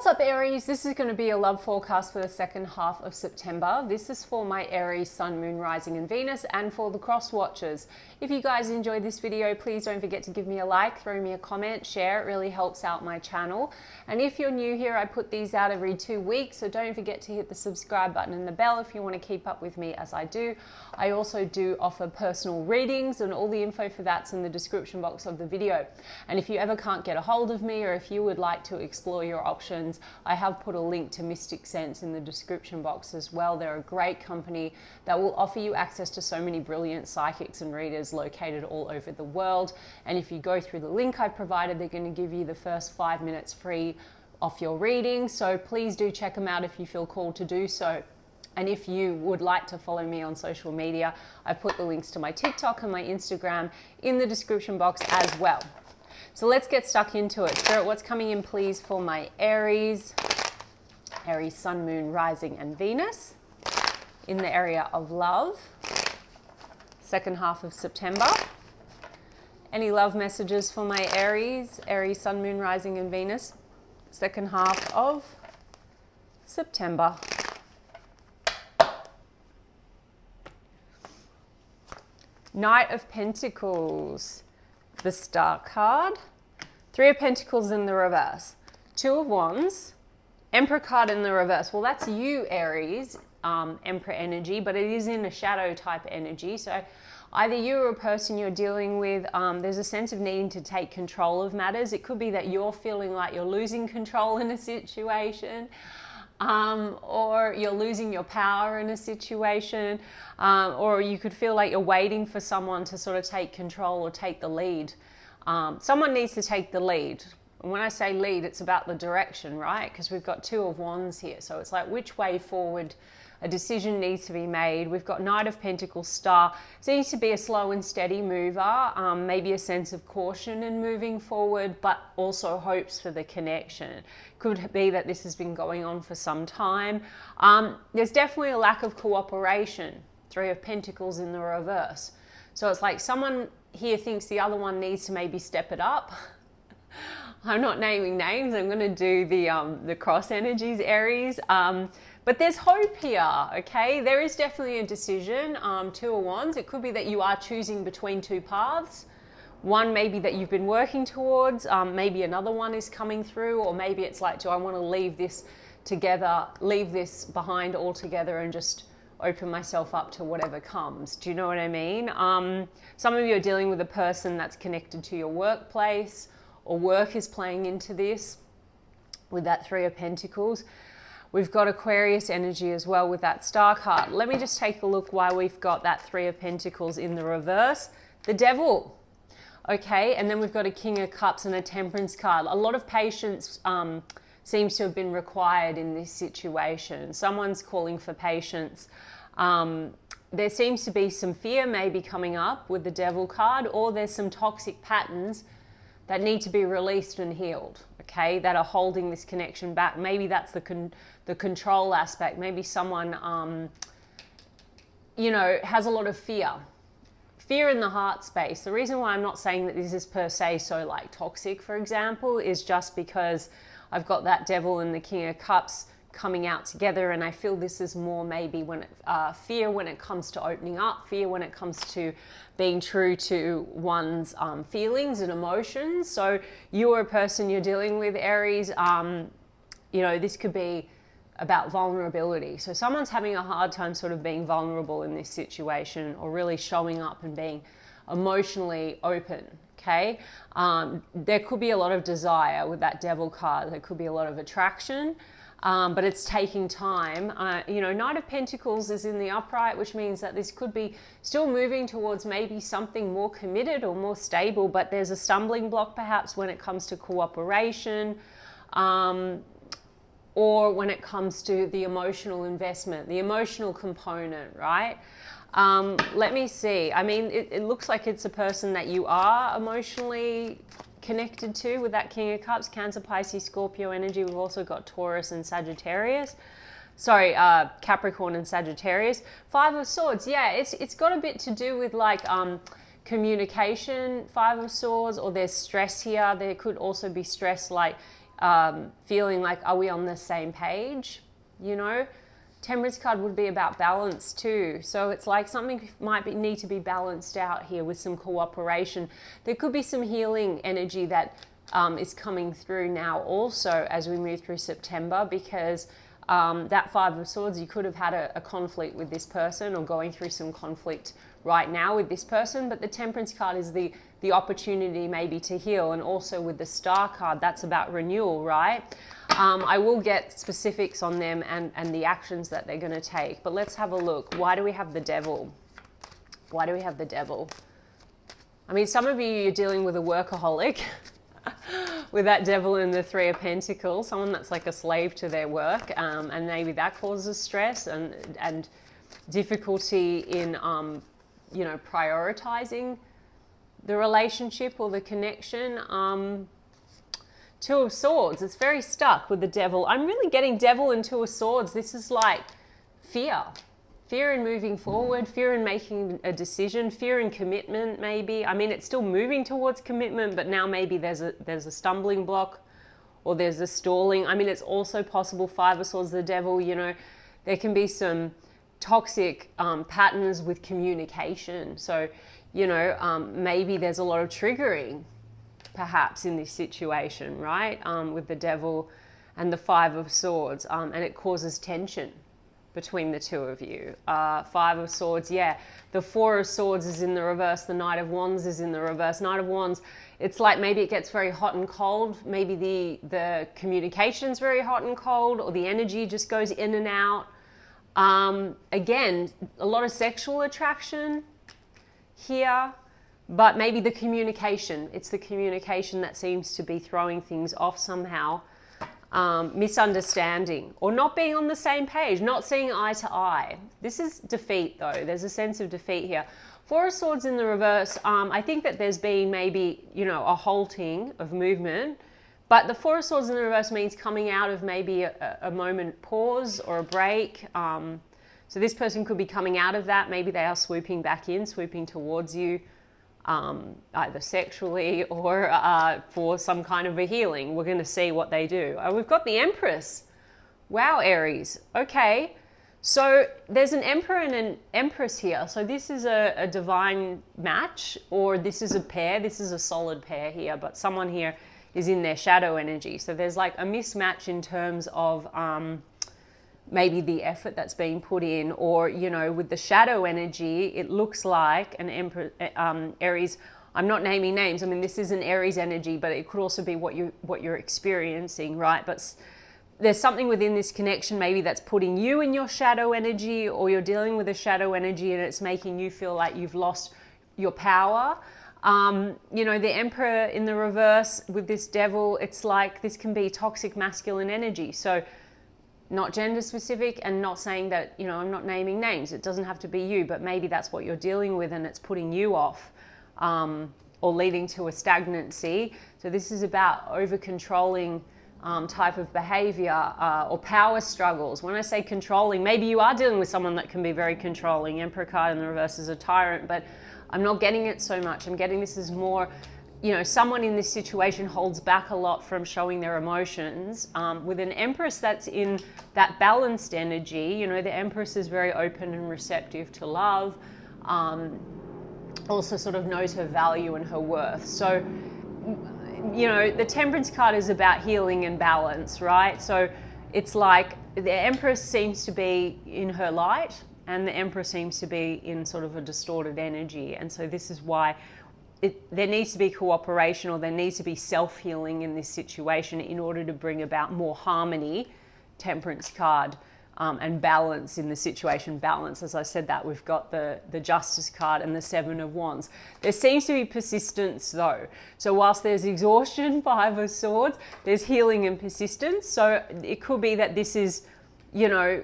What's up, Aries? This is going to be a love forecast for the second half of September. This is for my Aries Sun, Moon, Rising and Venus, and for the cross watchers. If you guys enjoyed this video, please don't forget to give me a like, throw me a comment, share. It really helps out my channel. And if you're new here, I put these out every 2 weeks, so don't forget to hit the subscribe button and the bell if you want to keep up with me as I do. I also do offer personal readings, and all the info for that's in the description box of the video. And if you ever can't get a hold of me, or if you would like to explore your options, I have put a link to Mystic Sense in the description box as well. They're a great company that will offer you access to so many brilliant psychics and readers located all over the world. And if you go through the link I provided, they're going to give you the first 5 minutes free off your reading. So please do check them out if you feel called to do so. And if you would like to follow me on social media, I've put the links to my TikTok and my Instagram in the description box as well. So let's get stuck into it. Spirit, what's coming in, please, for my Aries Sun, Moon, Rising and Venus in the area of love, second half of September. Any love messages for my Aries Sun, Moon, Rising and Venus, second half of September. Knight of Pentacles. The Star card, Three of Pentacles in the reverse, Two of Wands, Emperor card in the reverse. Well, that's you, Aries, Emperor energy, but it is in a shadow type energy. So either you or a person you're dealing with, there's a sense of needing to take control of matters. It could be that you're feeling like you're losing control in a situation. Or you're losing your power in a situation, or you could feel like you're waiting for someone to sort of take control or take the lead. Someone needs to take the lead. And when I say lead, it's about the direction, right? Because we've got Two of Wands here. So it's like which way forward a decision needs to be made. We've got Knight of Pentacles, Star. So it needs to be a slow and steady mover, maybe a sense of caution in moving forward, but also hopes for the connection. Could be that this has been going on for some time. There's definitely a lack of cooperation. Three of Pentacles in the reverse. So it's like someone here thinks the other one needs to maybe step it up. I'm not naming names. I'm going to do the cross energies, Aries. But there's hope here, okay? There is definitely a decision. Two of Wands. It could be that you are choosing between two paths. One maybe that you've been working towards. Maybe another one is coming through, or maybe it's like, do I want to leave this together, leave this behind altogether and just open myself up to whatever comes? Do you know what I mean? Some of you are dealing with a person that's connected to your workplace, or work is playing into this with that Three of Pentacles. We've got Aquarius energy as well with that Star card. Let me just take a look why we've got that Three of Pentacles in the reverse. The Devil. Okay, and then we've got a King of Cups and a Temperance card. A lot of patience seems to have been required in this situation. Someone's calling for patience. There seems to be some fear maybe coming up with the Devil card, or there's some toxic patterns that need to be released and healed, okay, that are holding this connection back. Maybe that's the control aspect. Maybe someone, you know, has a lot of fear. Fear in the heart space. The reason why I'm not saying that this is per se so like toxic, for example, is just because I've got that Devil and the King of Cups coming out together, and I feel this is more maybe when fear when it comes to opening up, fear when it comes to being true to one's feelings and emotions. So you're a person you're dealing with, Aries, you know, this could be about vulnerability. So someone's having a hard time sort of being vulnerable in this situation, or really showing up and being emotionally open. Okay, there could be a lot of desire with that Devil card. There could be a lot of attraction, but it's taking time. You know, Knight of Pentacles is in the upright, which means that this could be still moving towards maybe something more committed or more stable, but there's a stumbling block perhaps when it comes to cooperation, or when it comes to the emotional investment, the emotional component, right? Let me see. I mean, it looks like it's a person that you are emotionally connected to with that King of Cups, Cancer, Pisces, Scorpio energy. We've also got Taurus and Sagittarius. Sorry, Capricorn and Sagittarius. Five of Swords. Yeah, it's got a bit to do with like communication, Five of Swords, or there's stress here. There could also be stress like feeling like, are we on the same page? You know, Temperance card would be about balance too. So it's like something might need to be balanced out here with some cooperation. There could be some healing energy that is coming through now also as we move through September, because that Five of Swords, you could have had a conflict with this person or going through some conflict right now with this person, but the Temperance card is the opportunity maybe to heal. And also with the Star card, that's about renewal, right? I will get specifics on them and the actions that they're going to take, but let's have a look. Why do we have the Devil? Why do we have the Devil? I mean, some of you, you're dealing with a workaholic with that Devil and the Three of Pentacles, someone that's like a slave to their work, and maybe that causes stress and difficulty in, you know, prioritizing the relationship or the connection. Two of Swords, it's very stuck with the Devil. I'm really getting Devil and Two of Swords. This is like fear. Fear in moving forward, fear in making a decision, fear in commitment maybe. I mean, it's still moving towards commitment, but now maybe there's a stumbling block or there's a stalling. I mean, it's also possible, Five of Swords, the Devil, you know, there can be some toxic patterns with communication. So, you know, maybe there's a lot of triggering perhaps in this situation, right? With the Devil and the Five of Swords, and it causes tension between the two of you. Five of Swords, yeah. The Four of Swords is in the reverse. The Knight of Wands is in the reverse. Knight of Wands, it's like maybe it gets very hot and cold. Maybe the communication's very hot and cold, or the energy just goes in and out. Again, a lot of sexual attraction here, but maybe the communication. It's the communication that seems to be throwing things off somehow. Misunderstanding or not being on the same page, not seeing eye to eye. This is defeat though. There's a sense of defeat here. Four of Swords in the reverse. I think that there's been maybe, you know, a halting of movement, but the Four of Swords in the reverse means coming out of maybe a moment pause or a break. So this person could be coming out of that. Maybe they are swooping back in, swooping towards you. Either sexually or for some kind of a healing. We're going to see what they do. We've got the Empress. Wow, Aries. Okay, so there's an Emperor and an Empress here. So this is a divine match, or this is a pair. This is a solid pair here, but someone here is in their shadow energy. So there's like a mismatch in terms of maybe the effort that's being put in, or, you know, with the shadow energy, it looks like an Aries. I'm not naming names. I mean, this is an Aries energy, but it could also be what you're experiencing, right? But there's something within this connection maybe that's putting you in your shadow energy, or you're dealing with a shadow energy and it's making you feel like you've lost your power. You know, the Emperor in the reverse with this Devil, it's like this can be toxic masculine energy. So not gender specific, and not saying that, you know, I'm not naming names. It doesn't have to be you, but maybe that's what you're dealing with and it's putting you off, or leading to a stagnancy. So this is about over-controlling type of behavior, or power struggles. When I say controlling, maybe you are dealing with someone that can be very controlling. Emperor card in the reverse is a tyrant, but I'm not getting it so much. I'm getting this as more, you know, someone in this situation holds back a lot from showing their emotions. With an Empress that's in that balanced energy, you know, the Empress is very open and receptive to love, also sort of knows her value and her worth. So, you know, the Temperance card is about healing and balance, right? So it's like the Empress seems to be in her light and the Emperor seems to be in sort of a distorted energy. And so this is why there needs to be cooperation, or there needs to be self-healing in this situation in order to bring about more harmony, Temperance card, and balance in the situation. Balance, as I said that, we've got the Justice card and the Seven of Wands. There seems to be persistence though. So whilst there's exhaustion, Five of Swords, there's healing and persistence. So it could be that this is, you know,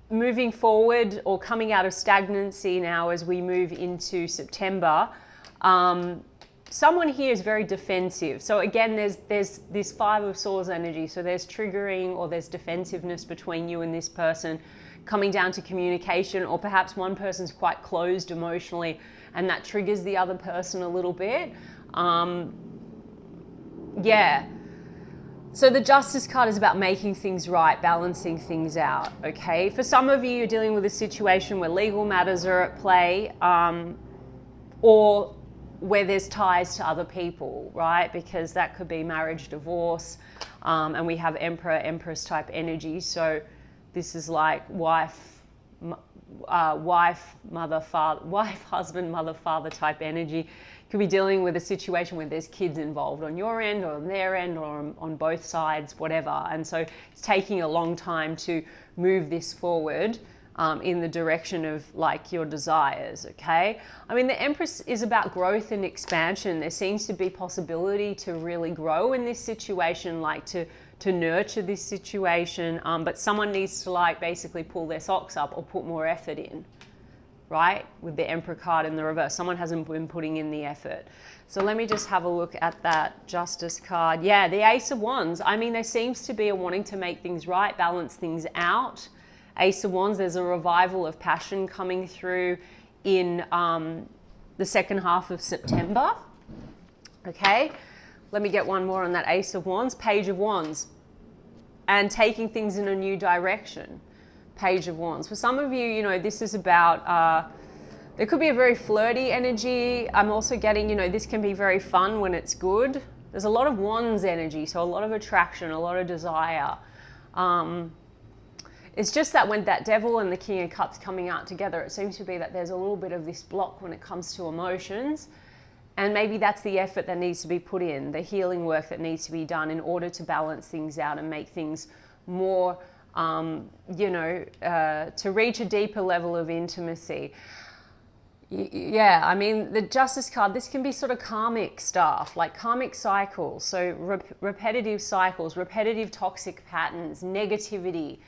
moving forward or coming out of stagnancy now as we move into September. Someone here is very defensive. So again, there's this Five of Swords energy. So there's triggering or there's defensiveness between you and this person, coming down to communication, or perhaps one person's quite closed emotionally and that triggers the other person a little bit. Yeah. So the Justice card is about making things right, balancing things out, okay? For some of you, you're dealing with a situation where legal matters are at play, or where there's ties to other people, right? Because that could be marriage, divorce, and we have Emperor, Empress type energy. So this is like wife, mother, father, wife, husband, mother, father type energy. Could be dealing with a situation where there's kids involved on your end or on their end or on both sides, whatever. And so it's taking a long time to move this forward in the direction of like your desires, okay? I mean, the Empress is about growth and expansion. There seems to be possibility to really grow in this situation, like to nurture this situation, but someone needs to like basically pull their socks up or put more effort in, right? With the Emperor card in the reverse. Someone hasn't been putting in the effort. So let me just have a look at that Justice card. Yeah, the Ace of Wands. I mean, there seems to be a wanting to make things right, balance things out. Ace of Wands, there's a revival of passion coming through in the second half of September. Okay, let me get one more on that Ace of Wands. Page of Wands. And taking things in a new direction. Page of Wands. For some of you, you know, this is about, there could be a very flirty energy. I'm also getting, you know, this can be very fun when it's good. There's a lot of Wands energy, so a lot of attraction, a lot of desire. It's just that when that Devil and the King of Cups coming out together, it seems to be that there's a little bit of this block when it comes to emotions. And maybe that's the effort that needs to be put in, the healing work that needs to be done in order to balance things out and make things more, you know, to reach a deeper level of intimacy. Yeah, I mean, the Justice card, this can be sort of karmic stuff, like karmic cycles. So repetitive cycles, repetitive toxic patterns, negativity.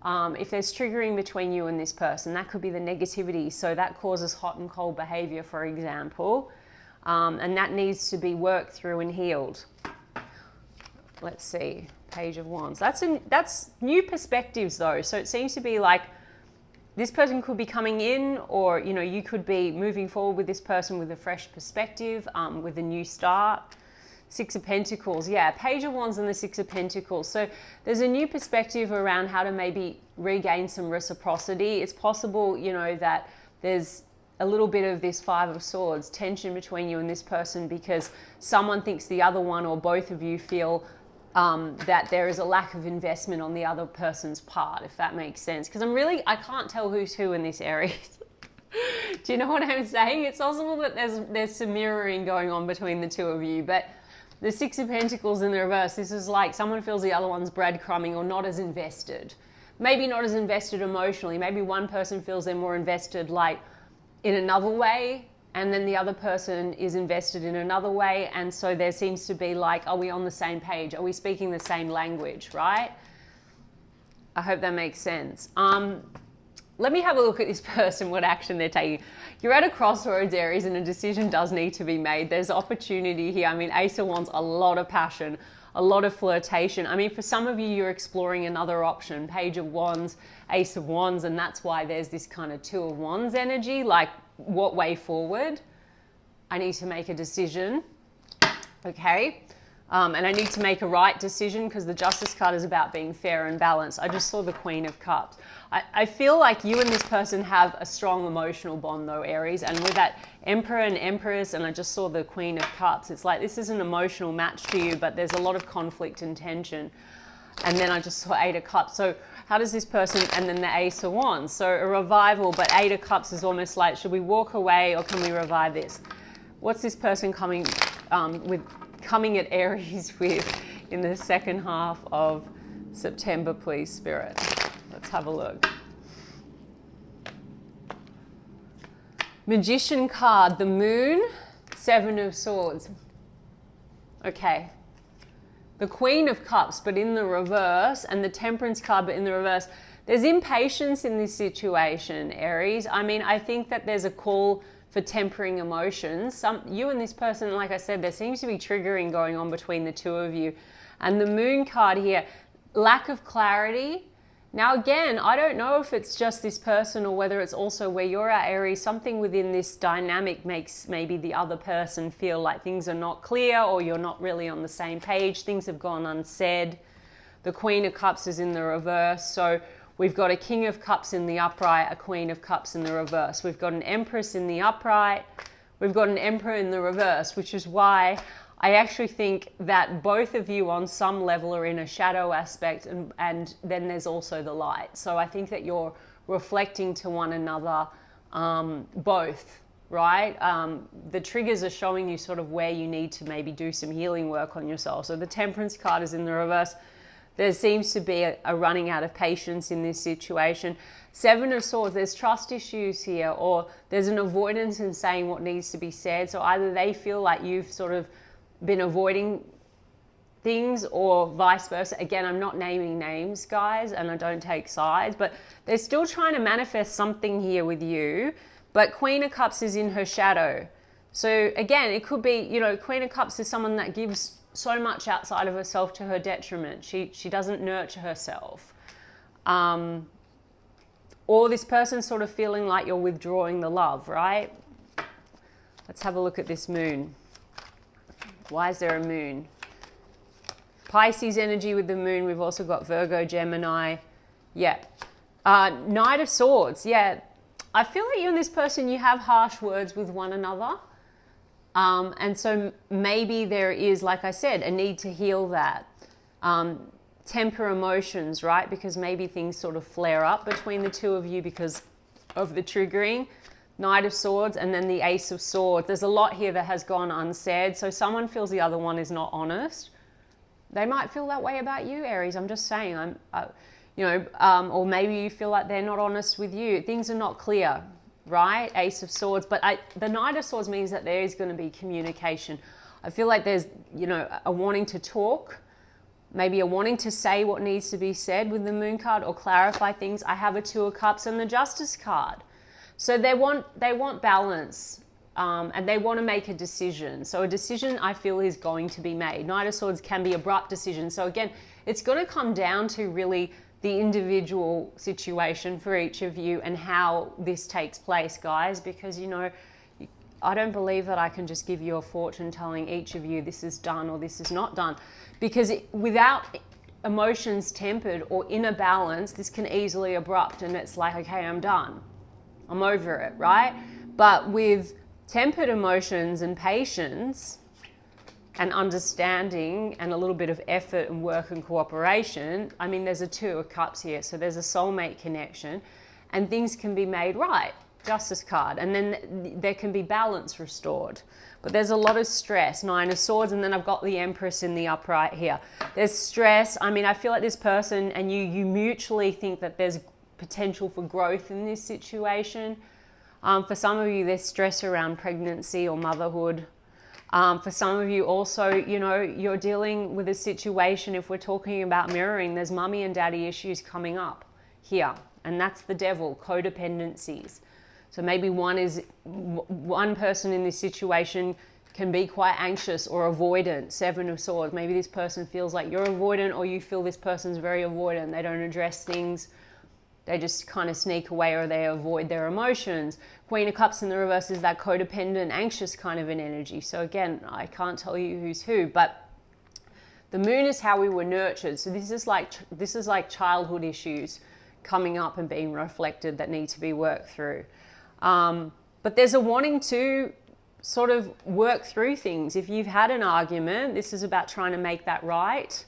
If there's triggering between you and this person, that could be the negativity. So that causes hot and cold behavior, for example. And that needs to be worked through and healed. Let's see, Page of Wands. That's new perspectives though. So it seems to be like this person could be coming in, or you know, you could be moving forward with this person with a fresh perspective, with a new start. Six of Pentacles, yeah, Page of Wands and the Six of Pentacles. So there's a new perspective around how to maybe regain some reciprocity. It's possible, you know, that there's a little bit of this Five of Swords, tension between you and this person because someone thinks the other one or both of you feel that there is a lack of investment on the other person's part, if that makes sense. Because I can't tell who's who in this Aries. Do you know what I'm saying? It's possible that there's some mirroring going on between the two of you, but the Six of Pentacles in the reverse, this is like someone feels the other one's breadcrumbing or not as invested. Maybe not as invested emotionally. Maybe one person feels they're more invested like in another way, and then the other person is invested in another way, and so there seems to be like, are we on the same page? Are we speaking the same language, right? I hope that makes sense. Let me have a look at this person, what action they're taking. You're at a crossroads, Aries, and a decision does need to be made. There's opportunity here. I mean, Ace of Wands, a lot of passion, a lot of flirtation. I mean, for some of you, you're exploring another option, Page of Wands, Ace of Wands, and that's why there's this kind of Two of Wands energy, like what way forward? I need to make a decision, okay? And I need to make a right decision because the Justice card is about being fair and balanced. I just saw the Queen of Cups. I feel like you and this person have a strong emotional bond though, Aries, and with that Emperor and Empress, and I just saw the Queen of Cups, it's like this is an emotional match to you, but there's a lot of conflict and tension. And then I just saw Eight of Cups. So how does this person, and then the Ace of Wands. So a revival, but Eight of Cups is almost like, should we walk away or can we revive this? What's this person coming at Aries with in the second half of September, please, Spirit? Let's have a look. Magician card, the Moon, Seven of Swords. Okay. The Queen of Cups, but in the reverse, and the Temperance card, but in the reverse. There's impatience in this situation, Aries. I mean, I think that there's a call for tempering emotions. You and this person, like I said, there seems to be triggering going on between the two of you. And the Moon card here, lack of clarity, Now again, I don't know if it's just this person or whether it's also where you're at, Aries. Something within this dynamic makes maybe the other person feel like things are not clear or you're not really on the same page. Things have gone unsaid. The Queen of Cups is in the reverse. So we've got a King of Cups in the upright, a Queen of Cups in the reverse. We've got an Empress in the upright. We've got an Emperor in the reverse, which is why I actually think that both of you on some level are in a shadow aspect, and then there's also the light. So I think that you're reflecting to one another, both, right? The triggers are showing you sort of where you need to maybe do some healing work on yourself. So the Temperance card is in the reverse. There seems to be a running out of patience in this situation. Seven of Swords, there's trust issues here, or there's an avoidance in saying what needs to be said. So either they feel like you've sort of been avoiding things or vice versa. Again, I'm not naming names, guys, and I don't take sides, but they're still trying to manifest something here with you. But Queen of Cups is in her shadow. So again, it could be, you know, Queen of Cups is someone that gives so much outside of herself to her detriment. She doesn't nurture herself. Or this person's sort of feeling like you're withdrawing the love, right? Let's have a look at this moon. Why is there a moon? Pisces energy with the moon. We've also got Virgo, Gemini. Yeah. Knight of Swords. Yeah. I feel like you and this person, you have harsh words with one another. And so maybe there is, like I said, a need to heal that. Temper emotions, right? Because maybe things sort of flare up between the two of you because of the triggering. Knight of Swords and then the Ace of Swords. There's a lot here that has gone unsaid. So someone feels the other one is not honest. They might feel that way about you, Aries. I'm just saying, or maybe you feel like they're not honest with you. Things are not clear, right? Ace of Swords. But the Knight of Swords means that there is going to be communication. I feel like there's, a wanting to talk, maybe a wanting to say what needs to be said with the Moon card or clarify things. I have a Two of Cups and the Justice card. So they want balance, and they want to make a decision. So a decision, I feel, is going to be made. Knight of Swords can be abrupt decisions. So again, it's going to come down to really the individual situation for each of you and how this takes place, guys, because, I don't believe that I can just give you a fortune telling each of you this is done or this is not done, because without emotions tempered or in a balance, this can easily abrupt and it's like, okay, I'm done. I'm over it, right? But with tempered emotions and patience and understanding and a little bit of effort and work and cooperation, I mean, there's a Two of Cups here, so there's a soulmate connection and things can be made right. Justice card, and then there can be balance restored. But there's a lot of stress. Nine of Swords, and then I've got the Empress in the upright here. There's stress. I mean, I feel like this person and you mutually think that there's potential for growth in this situation. For some of you, there's stress around pregnancy or motherhood. For some of you also, you're dealing with a situation, if we're talking about mirroring, there's mummy and daddy issues coming up here. And that's the devil, codependencies. So maybe one person in this situation can be quite anxious or avoidant. Seven of Swords. Maybe this person feels like you're avoidant, or you feel this person's very avoidant. They don't address things. They just kind of sneak away, or they avoid their emotions. Queen of Cups in the reverse is that codependent, anxious kind of an energy. So again, I can't tell you who's who, but the moon is how we were nurtured. So this is like childhood issues coming up and being reflected that need to be worked through. But there's a wanting to sort of work through things. If you've had an argument, this is about trying to make that right,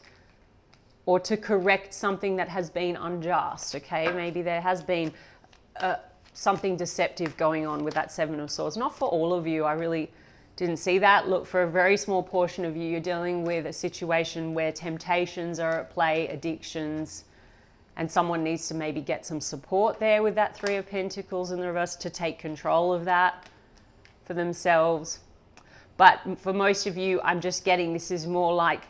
or to correct something that has been unjust, okay? Maybe there has been something deceptive going on with that Seven of Swords. Not for all of you, I really didn't see that. Look, for a very small portion of you, you're dealing with a situation where temptations are at play, addictions, and someone needs to maybe get some support there with that Three of Pentacles in the reverse to take control of that for themselves. But for most of you, I'm just getting this is more like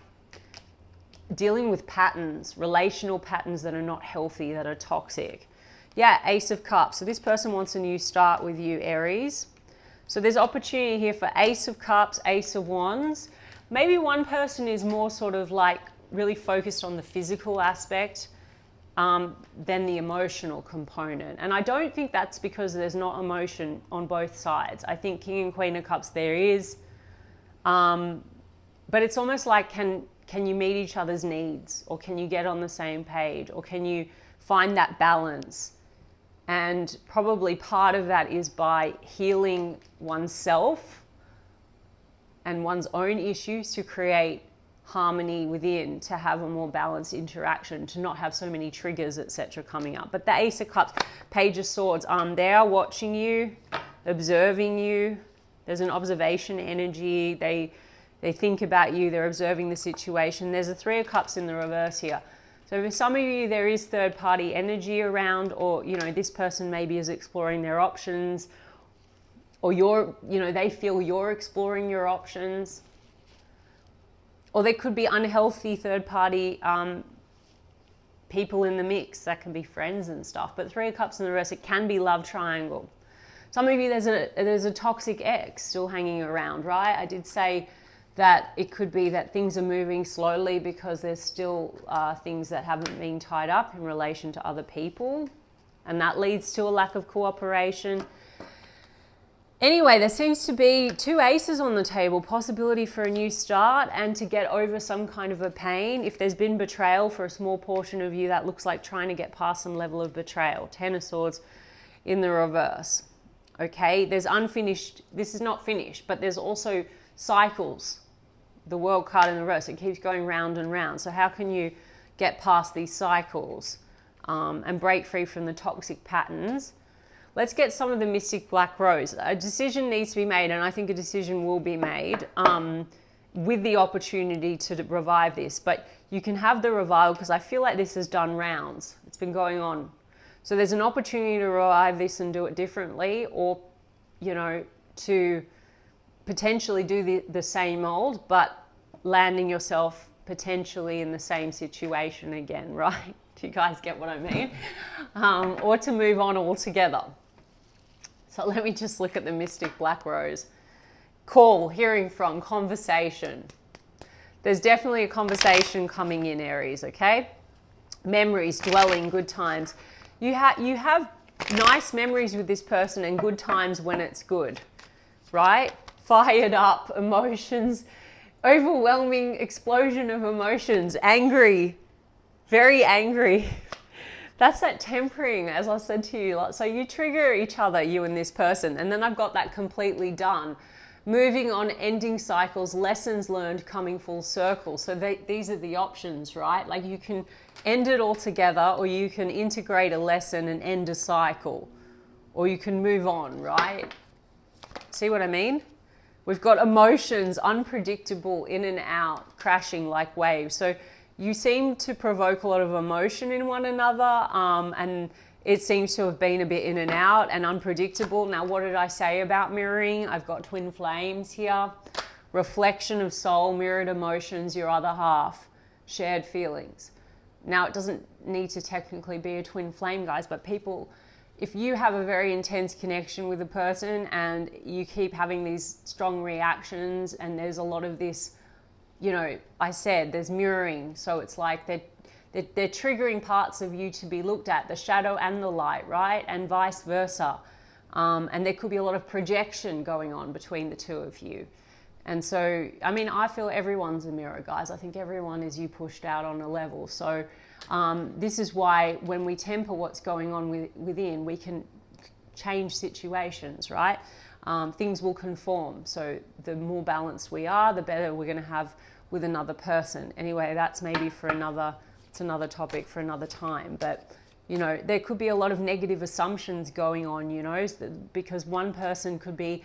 dealing with patterns, relational patterns that are not healthy, that are toxic. Yeah, Ace of Cups. So this person wants a new start with you, Aries. So there's opportunity here for Ace of Cups, Ace of Wands. Maybe one person is more sort of like really focused on the physical aspect than the emotional component. And I don't think that's because there's not emotion on both sides. I think King and Queen of Cups there is, but it's almost like can you meet each other's needs, or can you get on the same page, or can you find that balance? And probably part of that is by healing oneself and one's own issues to create harmony within, to have a more balanced interaction, to not have so many triggers, etc. coming up. But the Ace of Cups, Page of Swords, they are watching you, observing you. There's an observation energy. They think about you. They're observing the situation. There's a Three of Cups in the reverse here. So for some of you, there is third-party energy around, or, you know, this person maybe is exploring their options, or they feel you're exploring your options. Or there could be unhealthy third-party people in the mix. That can be friends and stuff. But Three of Cups in the reverse, it can be love triangle. Some of you, there's a toxic ex still hanging around, right? I did say that it could be that things are moving slowly because there's still things that haven't been tied up in relation to other people. And that leads to a lack of cooperation. Anyway, there seems to be two aces on the table, possibility for a new start and to get over some kind of a pain. If there's been betrayal for a small portion of you, that looks like trying to get past some level of betrayal. Ten of Swords in the reverse. Okay, there's unfinished, this is not finished, but there's also cycles. The World card in the reverse, it keeps going round and round. So how can you get past these cycles and break free from the toxic patterns? Let's get some of the Mystic Black Rose. A decision needs to be made, and I think a decision will be made with the opportunity to revive this. But you can have the revival, because I feel like this has done rounds. It's been going on. So there's an opportunity to revive this and do it differently, or, you know, to potentially do the same old, but landing yourself potentially in the same situation again, right? Do you guys get what I mean? Or to move on altogether. So let me just look at the Mystic Black Rose. Call, hearing from, conversation. There's definitely a conversation coming in, Aries, okay? Memories, dwelling, good times. You have nice memories with this person and good times when it's good, right? Fired up, emotions, overwhelming explosion of emotions, angry, very angry. That's that tempering, as I said to you. So you trigger each other, you and this person, and then I've got that completely done. Moving on, ending cycles, lessons learned, coming full circle. So these are the options, right? Like you can end it all together, or you can integrate a lesson and end a cycle, or you can move on, right? See what I mean? We've got emotions, unpredictable, in and out, crashing like waves. So you seem to provoke a lot of emotion in one another, and it seems to have been a bit in and out and unpredictable. Now, what did I say about mirroring? I've got twin flames here. Reflection of soul, mirrored emotions, your other half, shared feelings. Now, it doesn't need to technically be a twin flame, guys, but people, if you have a very intense connection with a person and you keep having these strong reactions and there's a lot of this, you know, I said there's mirroring. So it's like they're triggering parts of you to be looked at, the shadow and the light, right? And vice versa. And there could be a lot of projection going on between the two of you. And so, I mean, I feel everyone's a mirror, guys. I think everyone is you pushed out on a level. So this is why when we temper what's going on within, we can change situations, right? Things will conform. So the more balanced we are, the better we're going to have with another person. Anyway, that's maybe for it's another topic for another time. But, you know, there could be a lot of negative assumptions going on, you know, because one person could be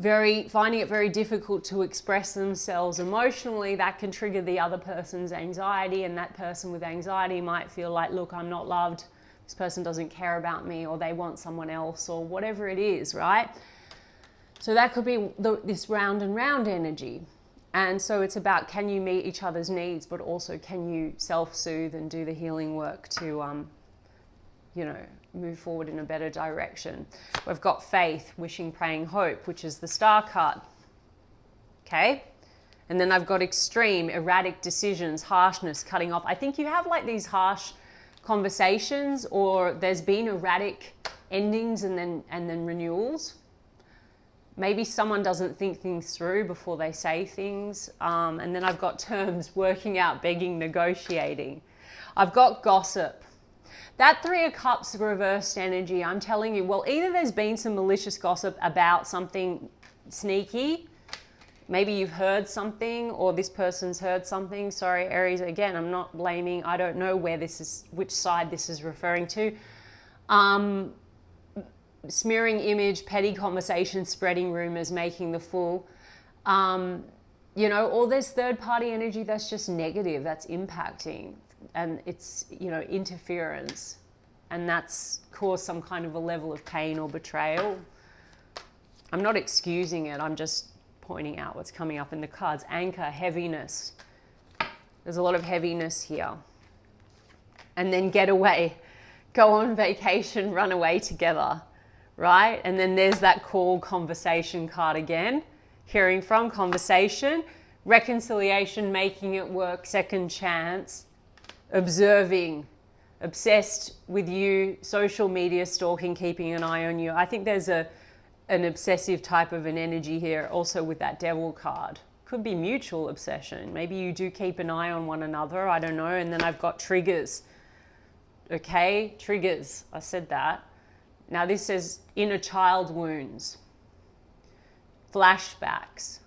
finding it very difficult to express themselves emotionally. That can trigger the other person's anxiety, and that person with anxiety might feel like, look, I'm not loved, this person doesn't care about me, or they want someone else, or whatever it is, right? So that could be this round and round energy. And so it's about, can you meet each other's needs, but also can you self-soothe and do the healing work to, you know, move forward in a better direction. We've got faith, wishing, praying, hope, which is the star card. Okay? And then I've got extreme, erratic decisions, harshness, cutting off. I think you have like these harsh conversations, or there's been erratic endings and then renewals. Maybe someone doesn't think things through before they say things. And then I've got terms: working out, begging, negotiating. I've got gossip. That Three of Cups reversed energy, I'm telling you, well, either there's been some malicious gossip about something sneaky. Maybe you've heard something, or this person's heard something. Sorry, Aries, again, I'm not blaming. I don't know where this is, which side this is referring to. Smearing image, petty conversation, spreading rumors, making the fool. You know, or there's third party energy that's just negative, that's impacting, and it's, you know, interference, and that's caused some kind of a level of pain or betrayal. I'm not excusing it, I'm just pointing out what's coming up in the cards. Anchor, heaviness. There's a lot of heaviness here. And then get away, go on vacation, run away together, right? And then there's that call, conversation card again. Hearing from, conversation, reconciliation, making it work, second chance, observing, obsessed with you, social media stalking, keeping an eye on you. I think there's an obsessive type of an energy here also with that Devil card. Could be mutual obsession. Maybe you do keep an eye on one another, I don't know. And then I've got triggers. Okay, triggers, I said that. Now this says inner child wounds, flashbacks.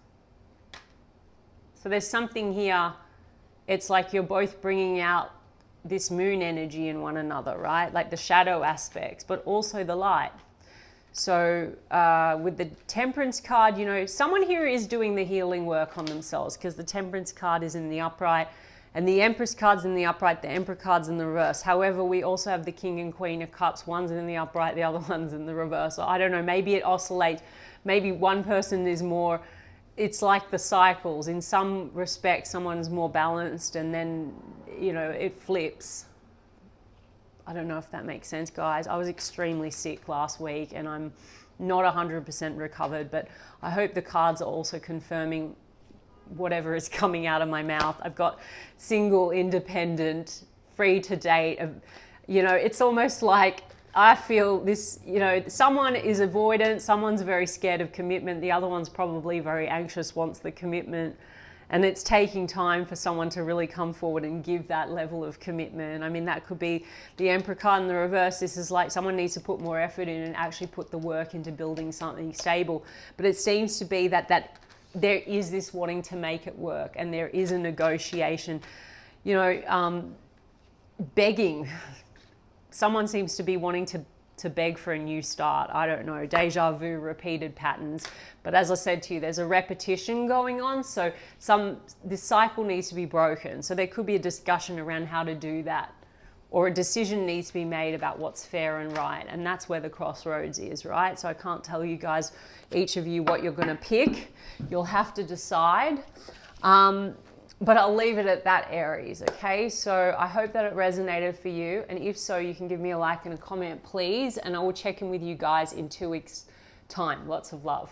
So there's something here, it's like you're both bringing out this moon energy in one another, right? Like the shadow aspects, but also the light. So with the Temperance card, you know, someone here is doing the healing work on themselves, because the Temperance card is in the upright and the Empress card's in the upright, the Emperor card's in the reverse. However, we also have the King and Queen of Cups. One's in the upright, the other one's in the reverse. So I don't know, maybe it oscillates. Maybe one person is more, it's like the cycles. In some respects, someone's more balanced and then, you know, it flips. I don't know if that makes sense, guys. I was extremely sick last week and I'm not 100% recovered, but I hope the cards are also confirming whatever is coming out of my mouth. I've got single, independent, free to date. You know, it's almost like I feel this, you know, someone is avoidant, someone's very scared of commitment, the other one's probably very anxious, wants the commitment. And it's taking time for someone to really come forward and give that level of commitment. I mean, that could be the Emperor card in the reverse. This is like someone needs to put more effort in and actually put the work into building something stable. But it seems to be that there is this wanting to make it work, and there is a negotiation. You know, begging. Someone seems to be wanting to beg for a new start. I don't know, deja vu, repeated patterns. But as I said to you, there's a repetition going on. So this cycle needs to be broken. So there could be a discussion around how to do that, or a decision needs to be made about what's fair and right. And that's where the crossroads is, right? So I can't tell you guys, each of you, what you're going to pick. You'll have to decide. But I'll leave it at that, Aries, okay? So I hope that it resonated for you. And if so, you can give me a like and a comment, please. And I will check in with you guys in 2 weeks' time. Lots of love.